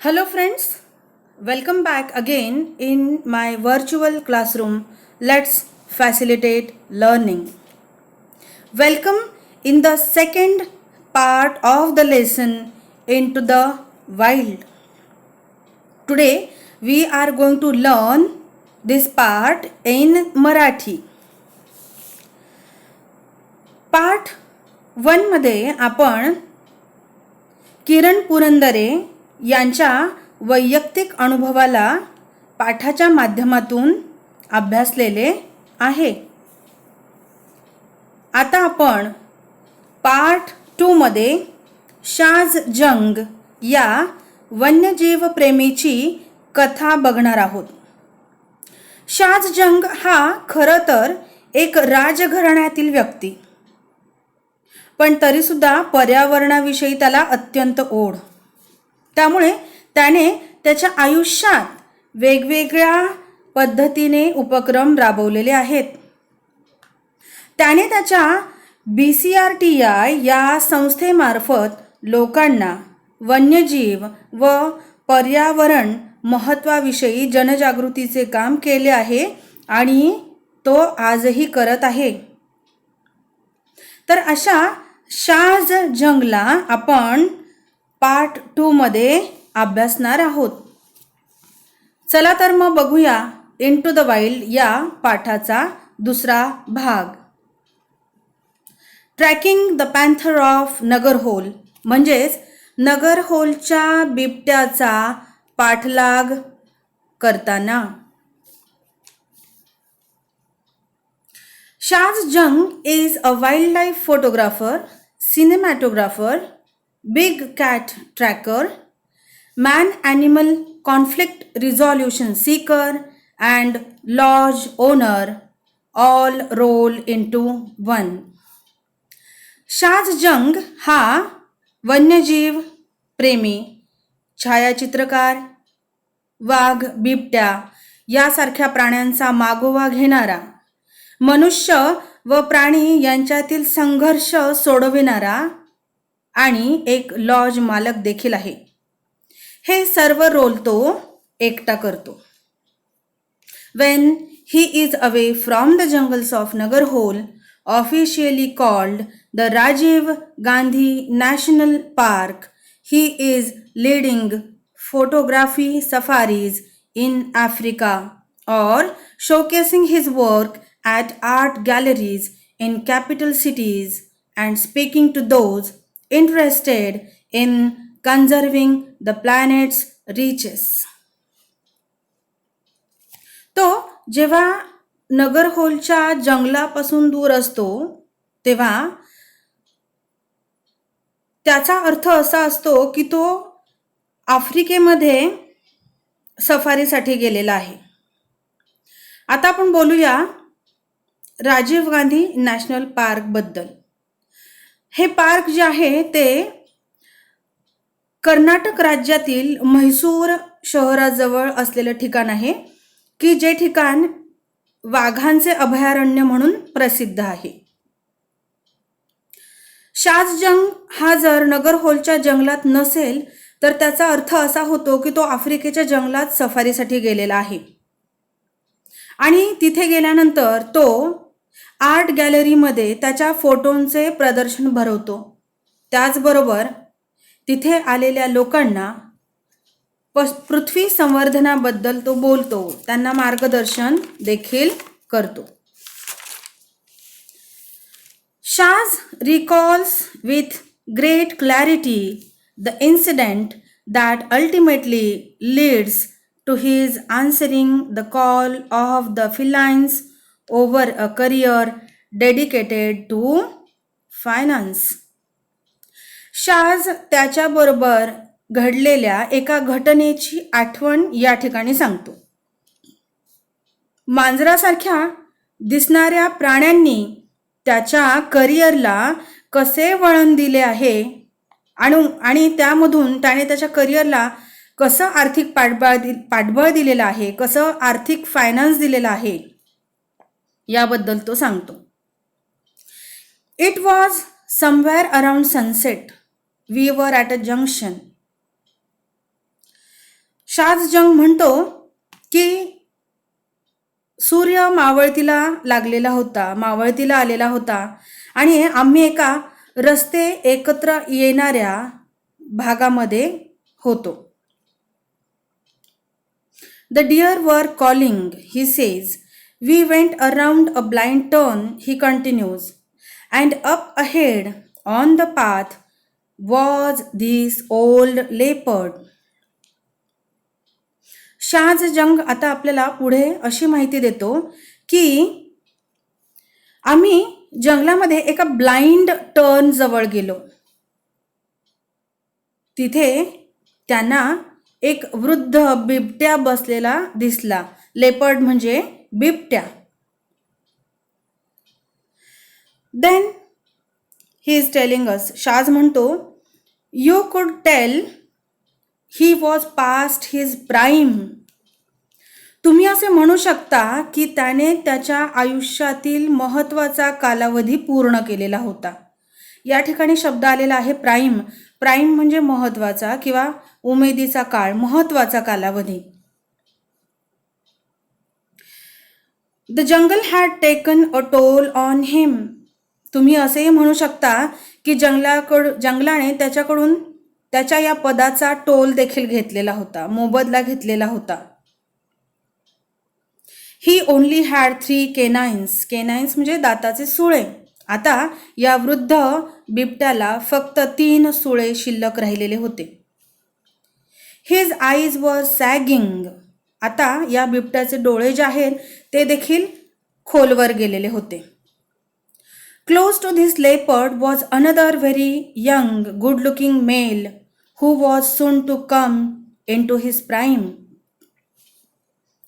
Hello, friends. Welcome back again in my virtual classroom. Let's facilitate learning. Welcome in the second part of the lesson into the wild. Today we are going to learn this part in Marathi. पाठ 1 मध्ये आपण किरण पुरंदरे यांच्या वैयक्तिक अनुभवाला पाठाच्या माध्यमातून अभ्यासलेले आहे. आता आपण पार्ट 2 मध्ये शाज जंग या वन्यजीव प्रेमीची कथा बघणार आहोत. शाज जंग हा खरं तर एक राजघराण्यातील व्यक्ती, पण तरीसुद्धा पर्यावरणाविषयी त्याला अत्यंत ओढ. त्यामुळे त्याने त्याच्या आयुष्यात वेगवेगळ्या पद्धतीने उपक्रम राबवलेले आहेत. त्याने त्याच्या BCRTI या संस्थेमार्फत लोकांना वन्यजीव व पर्यावरण महत्त्वाविषयी जनजागृतीचे काम केले आहे आणि तो आजही करत आहे. तर अशा शाज जंगला आपण पार्ट 2 मध्ये अभ्यासणार आहोत. चला तर मग बघूया इनटू द वाइल्ड या पाठाचा दुसरा भाग. Tracking the panther of Nagarhole म्हणजेच नगरहोलच्या बिबट्याचा पाठलाग करताना. Shaz Jung is a wildlife photographer, cinematographer, big cat tracker, man-animal conflict resolution seeker, and lodge owner, all roll into one. Shaz Jung हा वन्यजीव प्रेमी, छायाचित्रकार, वाघ, बिबट्या यासारख्या प्राण्यांचा मागोवा घेणारा, मनुष्य व प्राणी यांच्यातील संघर्ष सोडविणारा आणि एक लॉज मालक देखील आहे. हे सर्व रोल तो एकटा करतो. When he is away from the jungles of Nagarhole, officially called the Rajiv Gandhi National Park, he is leading photography safaris in Africa or showcasing his work at art galleries in capital cities and speaking to those interested in conserving the planet's reaches. तो जेव्हा नगरहोलच्या जंगलापासून दूर असतो तेव्हा त्याचा अर्थ असा असतो की तो आफ्रिकेमध्ये सफारीसाठी गेलेला आहे. आता आपण बोलूया राजीव गांधी नॅशनल पार्क बद्दल. हे पार्क जे आहे ते कर्नाटक राज्यातील म्हैसूर शहराजवळ असलेलं ठिकाण आहे की जे ठिकाण वाघांचे अभयारण्य म्हणून प्रसिद्ध आहे. शाज जंग हा जर नगरहोलच्या जंगलात नसेल तर त्याचा अर्थ असा होतो की तो आफ्रिकेच्या जंगलात सफारीसाठी गेलेला आहे आणि तिथे गेल्यानंतर तो आर्ट गॅलरीमध्ये त्याच्या फोटोंचे प्रदर्शन भरवतो. त्याचबरोबर तिथे आलेल्या लोकांना पृथ्वी संवर्धनाबद्दल तो बोलतो, त्यांना मार्गदर्शन देखील करतो. Shaz recalls with great clarity the incident that ultimately leads to his answering the call of the felines over a career dedicated to finance. Shaz त्याच्याबरोबर घडलेल्या एका घटनेची आठवण या ठिकाणी सांगतो. मांजरासारख्या दिसणाऱ्या प्राण्यांनी त्याच्या करिअरला कसे वळण दिले आहे आणि त्यामधून त्याने त्याच्या करिअरला कसं आर्थिक पाठबळ दिलेलं आहे, कसं आर्थिक फायनान्स दिलेला आहे याबद्दल तो सांगतो. It was somewhere around sunset. We were at a junction. Shahjang म्हणतो की सूर्य मावळतीला आलेला होता आणि आम्ही एका रस्ते एकत्र येणाऱ्या भागामध्ये होतो. The deer were calling, he says. We went around a blind turn, he continues. And up ahead on the path was this old leopard. Shahjang आता आपल्याला पुढे अशी माहिती देतो की आम्ही जंगलामध्ये एका ब्लाइंड टर्न जवळ गेलो. तिथे त्यांना एक वृद्ध बिबट्या बसलेला दिसला. लेपर्ड म्हणजे बिबट्या. Then he is telling us, Shaj म्हणतो, you could tell he was past his prime. तुम्ही असे म्हणू शकता की त्याने त्याच्या आयुष्यातील महत्त्वाचा कालावधी पूर्ण केलेला होता. या ठिकाणी शब्द आलेला आहे प्राईम. प्राईम म्हणजे महत्त्वाचा किंवा उमेदीचा काळ, महत्त्वाचा कालावधी. The jungle had taken a toll on him. तुम्ही असेही म्हणू शकता की जंगलाने त्याच्याकडून त्याच्या या पदाचा टोल देखील घेतलेला होता, मोबदला घेतलेला होता. ही ओनली हॅड 3 केनाइन्स. केनाइन्स म्हणजे दाताचे सुळे. आता या वृद्ध बिबट्याला फक्त 3 सुळे शिल्लक राहिलेले होते. हिज आईज वर सॅगिंग. आता या बिबट्याचे डोळे जे आहेत ते देखील खोलवर गेलेले होते. Close to this leopard was another very young good looking male who was soon to come into his prime.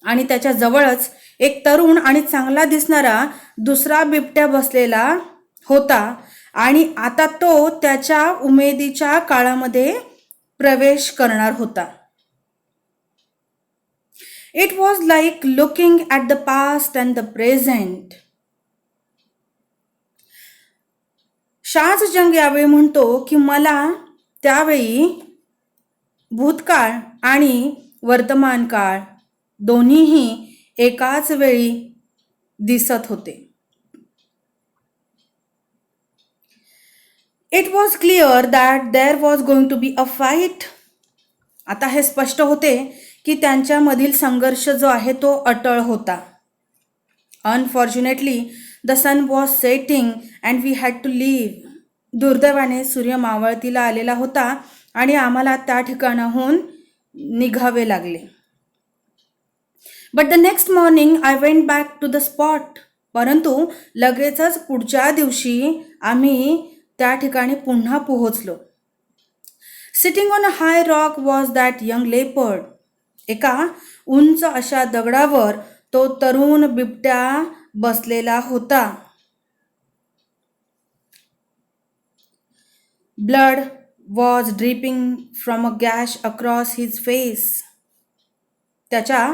आणि त्याच्या जवळच एक तरुण आणि चांगला दिसणारा दुसरा बिबट्या बसलेला होता आणि आता तो त्याच्या उमेदीच्या काळामध्ये प्रवेश करणार होता. It was like looking at the past and the present. Shahjang यावेळी म्हणतो की मला त्यावेळी भूतकाळ आणि वर्तमान काळ दोन्हीही एकाच वेळी दिसत होते. It was clear that there was going to be a fight. आता हे स्पष्ट होते की त्यांच्यामधील संघर्ष जो आहे तो अटळ होता. Unfortunately the sun was setting and we had to leave. दुर्दैवाने सूर्य मावळतीला आलेला होता आणि आम्हाला त्या ठिकाणाहून निघावे लागले. But the next morning I went back to the spot. परंतु लगेचच पुढच्या दिवशी आम्ही त्या ठिकाणी पुन्हा पोहोचलो. Sitting on a high rock was that young leopard. एका उंच अशा दगडावर तो तरुण बिबट्या बसलेला होता. Blood was dripping from a gash across his face. त्याच्या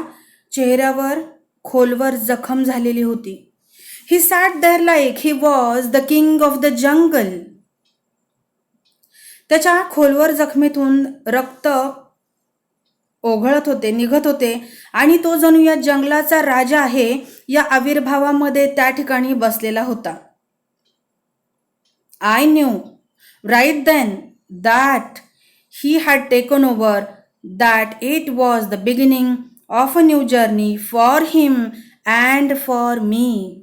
चेहऱ्यावर खोलवर जखम झालेली होती. He sat there like he was the king of the jungle. त्याच्या खोलवर जखमेतून रक्त ओघळत होते, निघत होते आणि तो जणू या जंगलाचा राजा आहे या आविर्भावामध्ये त्या ठिकाणी बसलेला होता. I knew right then that he had taken over, that it was the beginning of a new journey for him and for me.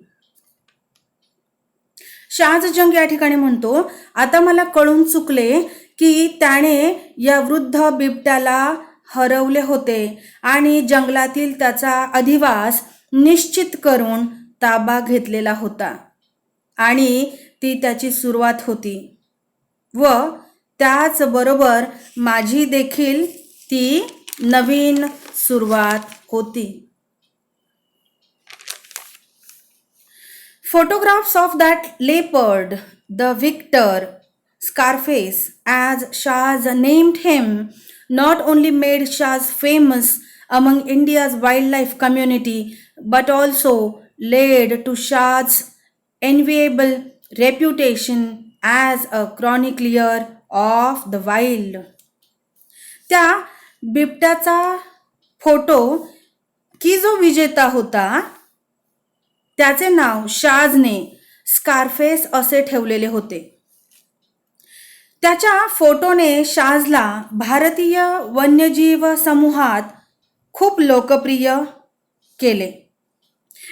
Shahjang या ठिकाणी म्हणतो, आता मला कळून चुकले की त्याने या वृद्ध बिबट्याला हरवले होते आणि जंगलातील त्याचा अधिवास निश्चित करून ताबा घेतलेला होता आणि ती त्याची सुरुवात होती व त्याचबरोबर माझी देखील ती नवीन सुरुवात होती. Photographs of that leopard, the victor, Scarface, as Shahs named him, not only made Shahs famous among India's wildlife community, but also led to Shahs' enviable reputation as a chronicler of the wild. त्या बिबट्याचा photo की जो विजेता होता त्याचे नाव शाजने Scarface असे ठेवलेले होते. त्याच्या फोटोने शाजला भारतीय वन्यजीव समूहात खूप लोकप्रिय केले.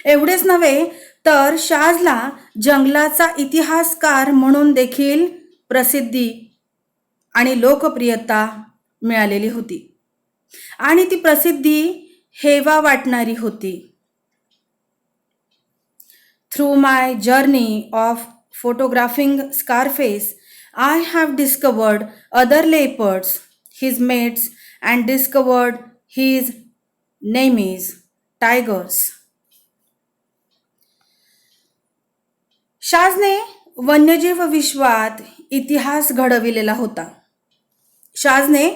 एवढेच नव्हे तर शाजला जंगलाचा इतिहासकार म्हणून देखील प्रसिद्धी आणि लोकप्रियता मिळालेली होती आणि ती प्रसिद्धी हेवा वाटणारी होती. Through my journey of photographing Scarface, I have discovered other leopards, his mates, and discovered his enemies, tigers. शाजने वन्यजीव विश्वात इतिहास घडविलेला होता. शाजने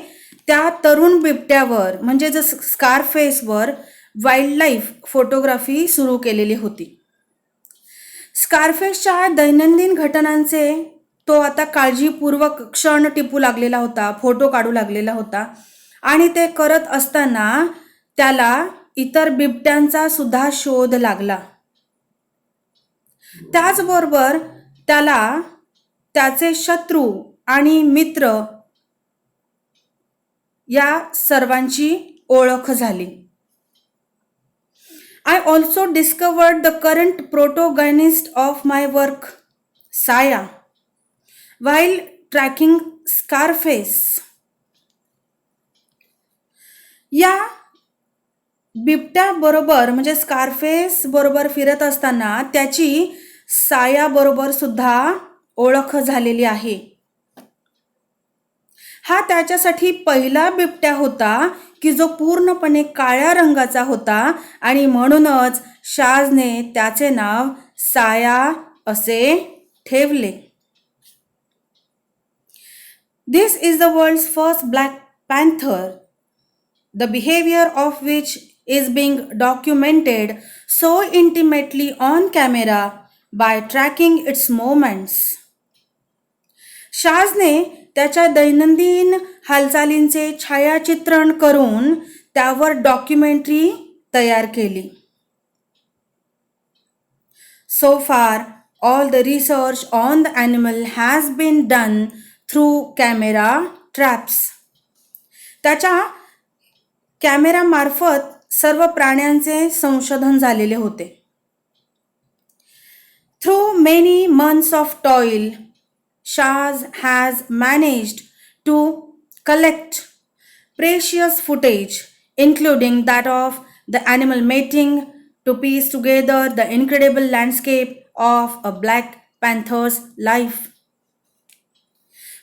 त्या तरुण बिबट्यावर म्हणजे स्कारफेसवर वाईल्ड लाईफ फोटोग्राफी सुरू केलेली होती. स्कारफेसच्या दैनंदिन घटनांचे तो आता काळजीपूर्वक क्षण टिपू लागलेला होता, फोटो काढू लागलेला होता आणि ते करत असताना त्याला इतर बिबट्यांचा सुद्धा शोध लागला. त्याचबरोबर त्याला त्याचे शत्रू आणि मित्र या सर्वांची ओळख झाली. I also discovered the current protagonist of my work, Saya, while tracking Scarface. या बिबट्या बरोबर म्हणजे स्कारफेस बरोबर फिरत असताना त्याची साया बरोबर सुद्धा ओळख झालेली आहे. हा त्याच्यासाठी पहिला बिबट्या होता की जो पूर्णपणे काळ्या रंगाचा होता आणि म्हणूनच शाजने त्याचे नाव साया असे ठेवले. This is the world's first black panther, the behavior of which is being documented so intimately on camera by tracking its movements. शाजने त्याच्या दैनंदिन हालचालींचे छायाचित्रण करून त्यावर डॉक्युमेंटरी तयार केली. So far, all the research on the animal has been done through camera traps. त्याच्या कॅमेरामार्फत सर्व प्राण्यांचे संशोधन झालेले होते. Through many months of toil, Shaz has managed to collect precious footage, including that of the animal mating, to piece together the incredible landscape of a black panther's life.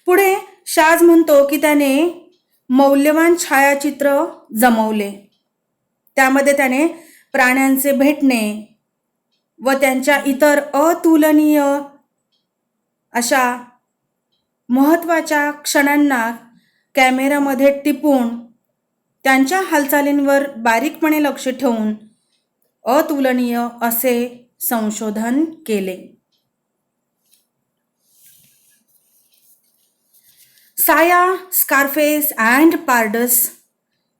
पुढे शाज म्हणतो की त्याने मौल्यवान छायाचित्र जमवले. त्यामध्ये त्याने प्राण्यांचे भेटणे व त्यांच्या इतर अतुलनीय अशा महत्त्वाच्या क्षणांना कॅमेरामध्ये टिपून त्यांच्या हालचालींवर बारीकपणे लक्ष ठेवून अतुलनीय असे संशोधन केले. Saya, Scarface and Pardus,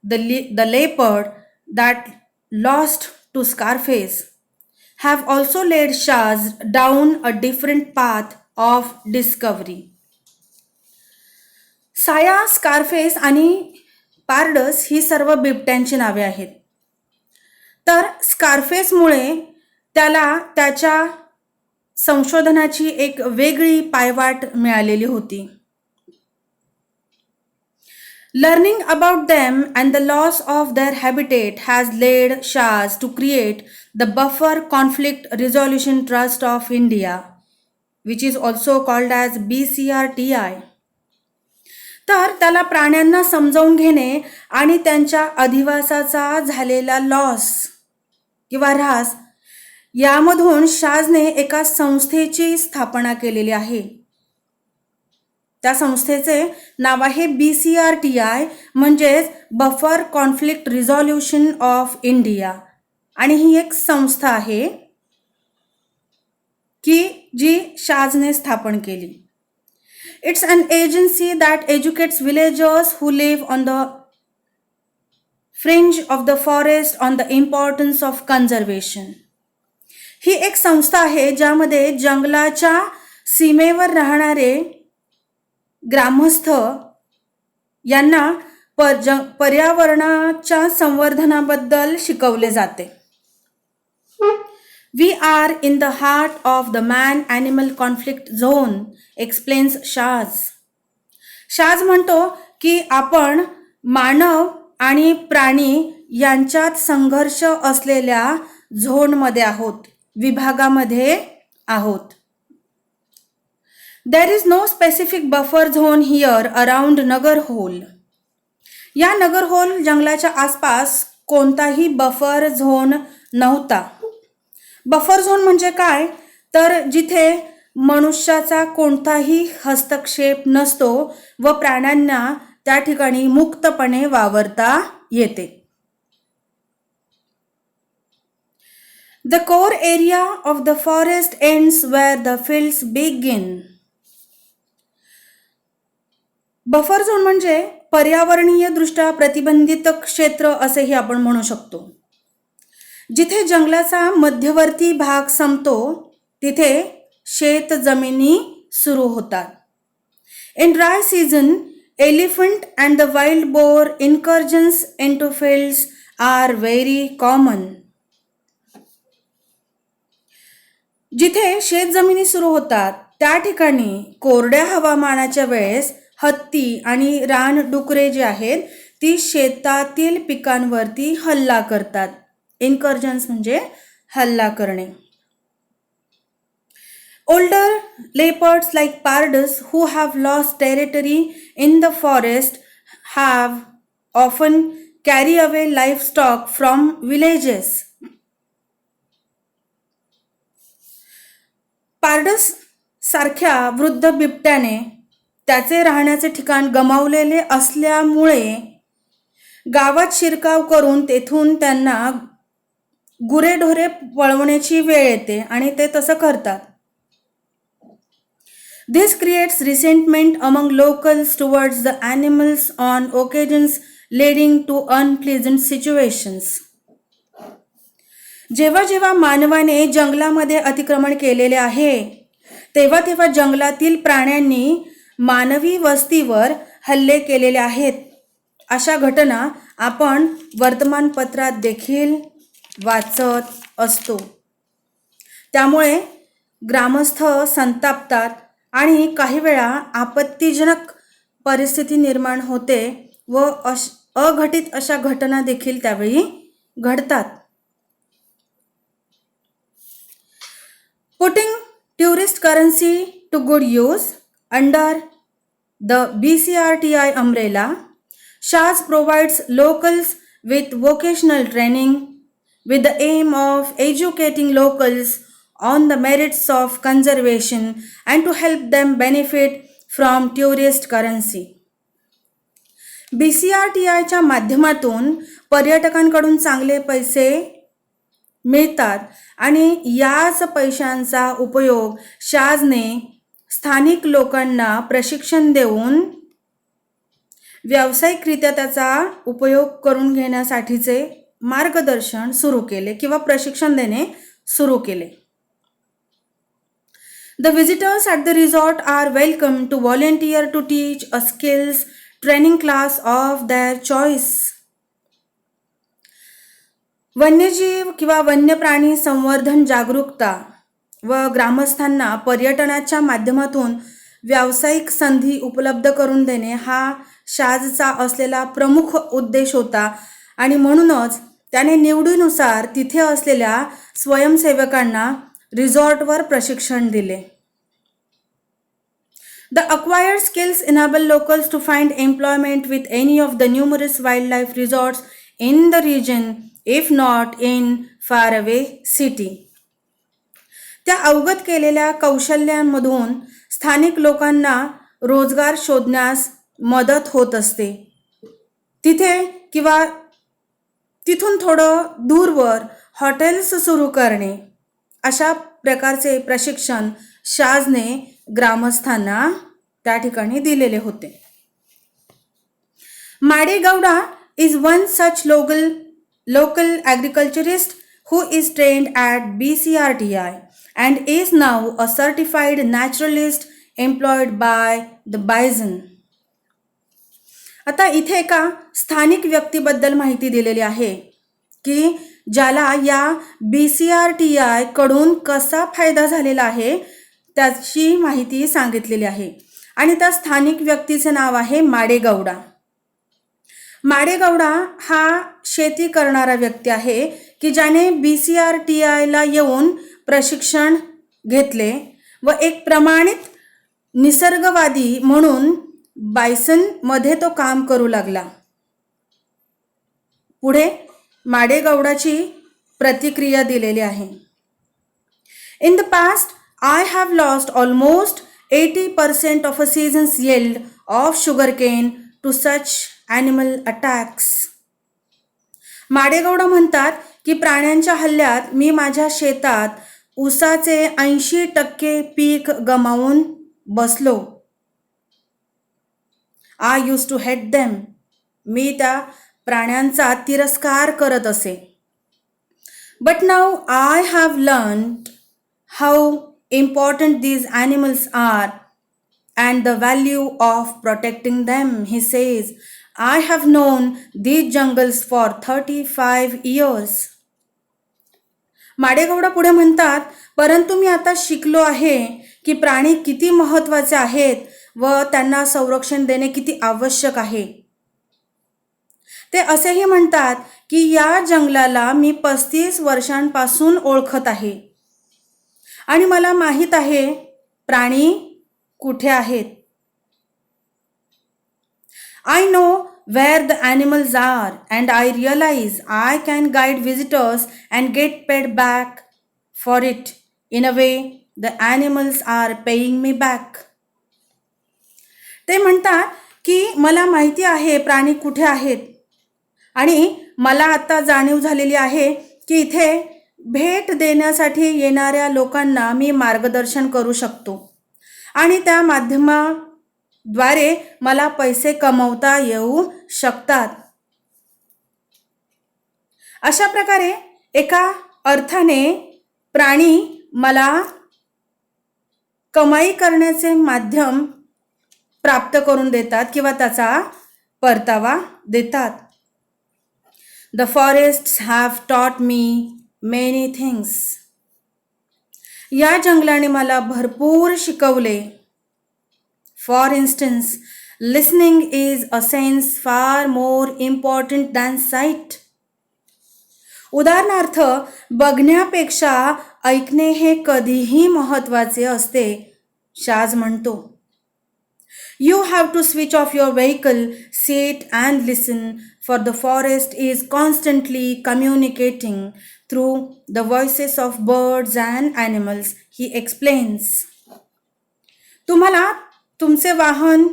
the leopard that lost to Scarface, have also led Shaz down a different path of discovery. साया, स्कारफेस आणि पार्डस ही सर्व बिबट्यांची नावे आहेत. तर स्कारफेसमुळे त्याला त्याच्या संशोधनाची एक वेगळी पायवाट मिळालेली होती. Learning about them and the loss of their habitat has led Shaz to create the Buffer Conflict Resolution Trust of India, which is also called as BCRTI. तर त्याला प्राण्यांना समजावून घेणे आणि त्यांच्या अधिवासाचा झालेला लॉस किंवा ऱ्हास यामधून शाजने एका संस्थेची स्थापना केलेली आहे. त्या संस्थेचे नाव आहे BCRTI म्हणजेच buffer conflict resolution of India आणि ही एक संस्था आहे की जी शाजने स्थापन केली. It's an agency that educates villagers who live on the fringe of the forest on the importance of conservation. ही एक संस्था आहे ज्यामध्ये जंगलाच्या सीमेवर राहणारे ग्रामस्थ यांना पर्यावरणाच्या संवर्धनाबद्दल शिकवले जाते. We are in the heart of the man-animal conflict zone, explains Shaz. Shaz म्हणतो की आपण मानव आणि प्राणी यांच्यात संघर्ष असलेल्या झोनमध्ये आहोत, विभागामध्ये आहोत. There is no specific buffer zone here around Nagarhole. या नगरहोल जंगलाच्या आसपास कोणताही बफर झोन नव्हता. बफर झोन म्हणजे काय, तर जिथे मनुष्याचा कोणताही हस्तक्षेप नसतो व प्राण्यांना त्या ठिकाणी मुक्तपणे वावरता येते. The core area of the forest ends where the fields begin. Buffer zone म्हणजे पर्यावरणीय दृष्ट्या प्रतिबंधित क्षेत्र असेही आपण म्हणू शकतो. जिथे जंगलाचा मध्यवर्ती भाग संपतो तिथे शेत जमिनी सुरू होतात. In dry season elephant and the wild boar incursions into fields are very common. जिथे शेत जमिनी सुरू होतात त्या ठिकाणी कोरड्या हवामानाच्या वेळेस हत्ती आणि रानडुकरे जे आहेत ती शेतातील पिकांवरती हल्ला करतात. इन्कर्जन्स म्हणजे हल्ला करणे. Older leopards like pardos who have lost territory in the forest have often carry away livestock from villages. पारडस सारख्या वृद्ध बिबट्याने त्याचे राहण्याचे ठिकाण गमावलेले असल्यामुळे गावात शिरकाव करून तेथून त्यांना गुरेढोरे पळवण्याची वेळ येते आणि ते तसं करतात. This creates resentment among locals towards the animals on occasions leading to unpleasant situations. जेव्हा जेव्हा मानवाने जंगलामध्ये अतिक्रमण केलेले आहे तेव्हा तेव्हा जंगलातील प्राण्यांनी मानवी वस्तीवर हल्ले केलेले आहेत. अशा घटना आपण वर्तमानपत्रात देखील वाचत असतो. त्यामुळे ग्रामस्थ संतापतात आणि काही वेळा आपत्तीजनक परिस्थिती निर्माण होते व अघटित अशा घटना देखील त्यावेळी घडतात. Putting tourist currency to good use under the BCRTI umbrella, Shaz provides locals with vocational training with the aim of educating locals on the merits of conservation and to help them benefit from tourist currency. BCRTIच्या माध्यमातून पर्यटकांकडून चांगले पैसे मिळतात आणि याच पैशांचा उपयोग शाजने स्थानिक लोकांना प्रशिक्षण देऊन व्यावसायिकरित्या त्याचा उपयोग करून घेण्यासाठीचे मार्गदर्शन सुरू केले किंवा प्रशिक्षण देणे सुरू केले. The visitors at the resort are welcome to volunteer to teach a skills training class of their choice. वन्यजीव किंवा वन्यप्राणी संवर्धन जागरूकता व ग्रामस्थांना पर्यटनाच्या माध्यमातून व्यावसायिक संधी उपलब्ध करून देणे हा शाजचा असलेला प्रमुख उद्देश होता आणि म्हणूनच त्याने निवडीनुसार तिथे असलेल्या स्वयंसेवकांना रिसॉर्टवर प्रशिक्षण दिले. The acquired skills enable locals to find employment with any of the numerous wildlife resorts in the region, if not in faraway city. त्या अवगत केलेल्या कौशल्यांमधून स्थानिक लोकांना रोजगार शोधण्यास मदत होत असते. तिथे किंवा तिथून थोडं दूरवर हॉटेल्स सुरू करणे अशा प्रकारचे प्रशिक्षण शाजने ग्रामस्थांना त्या ठिकाणी दिलेले होते. Madegowda is one such local agriculturist who is trained at BCRTI and is now a certified naturalist employed by the bison. आता इथे एका स्थानिक व्यक्तीबद्दल माहिती दिलेली आहे की ज्याला या BCRTI कडून कसा फायदा झालेला आहे त्याची माहिती सांगितलेली आहे आणि त्या स्थानिक व्यक्तीचे नाव आहे माडेगौडा. माडेगौडा हा शेती करणारा व्यक्ती आहे की ज्याने BCRTIला येऊन प्रशिक्षण घेतले व एक प्रमाणित निसर्गवादी म्हणून बायसन मध्ये तो काम करू लागला. पुढे माडेगौडाची प्रतिक्रिया दिलेली आहे. In the past, I have lost almost 80% of a season's yield of sugarcane to such animal attacks. Madegowda म्हणतात की प्राण्यांच्या हल्ल्यात मी माझ्या शेतात ऊसाचे 80% पीक गमावून बसलो. I used to hate them. मी त्या प्राण्यांचा तिरस्कार करत असे. But now I have learned how important these animals are and the value of protecting them, he says. I have known these jungles for 35 years. Madegowda पुढे म्हणतात, परंतु मी आता शिकलो आहे की प्राणी किती महत्त्वाचे आहेत व त्यांना संरक्षण देणे किती आवश्यक आहे. ते असेही म्हणतात की या जंगलाला मी 35 वर्षांपासून ओळखत आहे आणि मला माहीत आहे प्राणी कुठे आहेत. I know where the animals are and I realize I can guide visitors and get paid back for it. In a way, the animals are paying me back. ते म्हणतात की मला माहिती आहे प्राणी कुठे आहेत आणि मला आता जाणीव झालेली आहे की इथे भेट देण्यासाठी येणाऱ्या लोकांना मी मार्गदर्शन करू शकतो आणि त्या माध्यमाद्वारे मला पैसे कमवता येऊ शकतात. अशा प्रकारे एका अर्थाने प्राणी मला कमाई करण्याचे माध्यम प्राप्त करून देतात किंवा त्याचा परतावा देतात. The forests have taught me many things. या जंगलाने मला भरपूर शिकवले. For instance, listening is a sense far more important than sight. उदाहरणार्थ बघण्यापेक्षा ऐकणे हे कधीही महत्त्वाचे असते, शाज म्हणतो. You have to switch off your vehicle, sit and listen, for the forest is constantly communicating through the voices of birds and animals, he explains. तुम्हाला तुमचे वाहन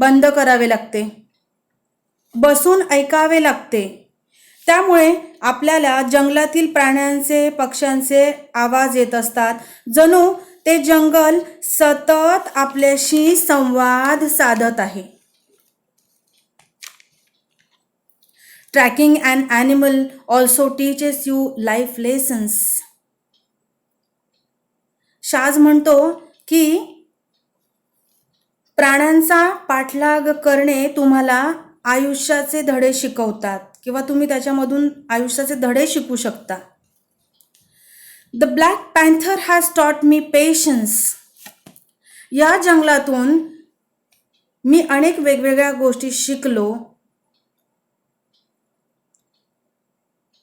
बंद करावे लागते, बसून ऐकावे लागते. त्यामुळे आपल्याला जंगलातील प्राण्यांचे पक्ष्यांचे आवाज येत असतात. जणू ते जंगल सतत आपल्याशी संवाद साधत आहे. Tracking an animal also teaches you life lessons. Shaz म्हणतो की प्राण्यांचा पाठलाग करणे तुम्हाला आयुष्याचे धडे शिकवतात किंवा तुम्ही त्याच्यामधून आयुष्याचे धडे शिकू शकता. The Black Panther has taught me patience. या जंगलातून मी अनेक वेगवेगळ्या गोष्टी शिकलो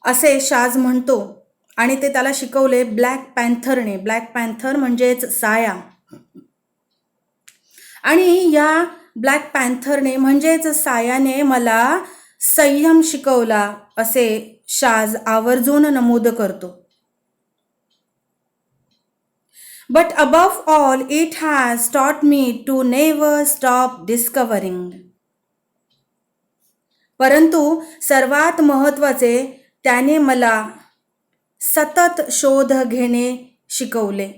असे शाज म्हणतो आणि ते त्याला शिकवले ब्लॅक पॅन्थरने. ब्लॅक पॅन्थर म्हणजेच साया. आणि या ब्लॅक पॅन्थरने म्हणजेच सायाने मला संयम शिकवला असे शाज आवर्जून नमूद करतो. But above all, it has taught me to never stop discovering. परंतु सर्वात महत्त्वाचे त्याने मला सतत शोध घेणे शिकवले,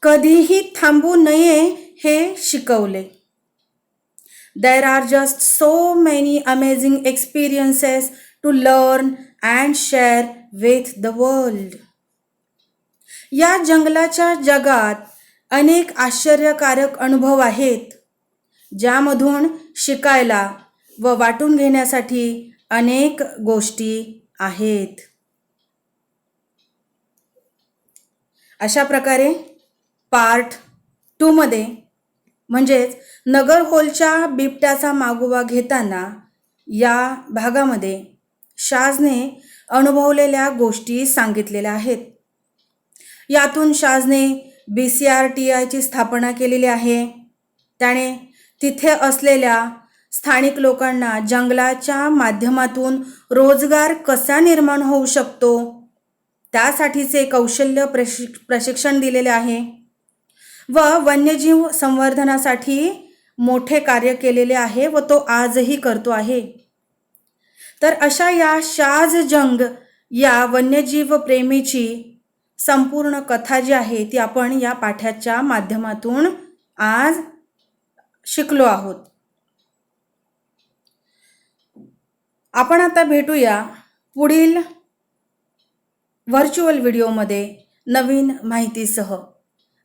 कधीही थांबू नये हे शिकवले. There are just so many amazing experiences to learn and share with the world. या जंगलाच्या जगात अनेक आश्चर्यकारक अनुभव आहेत, ज्यामधून शिकायला व वाटून घेण्यासाठी अनेक गोष्टी आहेत. अशा प्रकारे पार्ट 2 मध्ये म्हणजेच नगर हॉलच्या बिबट्याचा मागोवा घेताना या भागामध्ये शाझने अनुभवलेल्या गोष्टी सांगितलेल्या आहेत. यातून शाझने BCRTIची स्थापना केलेली आहे. त्याने तिथे असलेल्या स्थानिक लोकांना जंगलाच्या माध्यमातून रोजगार कसा निर्माण होऊ शकतो त्यासाठीचे कौशल्य प्रशिक्षण दिलेले आहे व वन्यजीव संवर्धनासाठी मोठे कार्य केलेले आहे व तो आजही करतो आहे. तर अशा या शाझ जंग या वन्यजीव प्रेमीची संपूर्ण कथा जी आहे ती आपण या पाठाच्या माध्यमातून आज शिकलो आहोत. आपण आता भेटूया पुढील व्हर्च्युअल व्हिडिओमध्ये नवीन माहितीसह.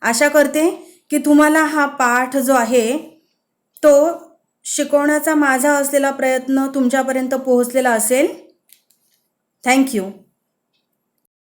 आशा करते की तुम्हाला हा पाठ जो आहे तो शिकवण्याचा माझा असलेला प्रयत्न तुमच्यापर्यंत पोहोचलेला असेल. थँक्यू.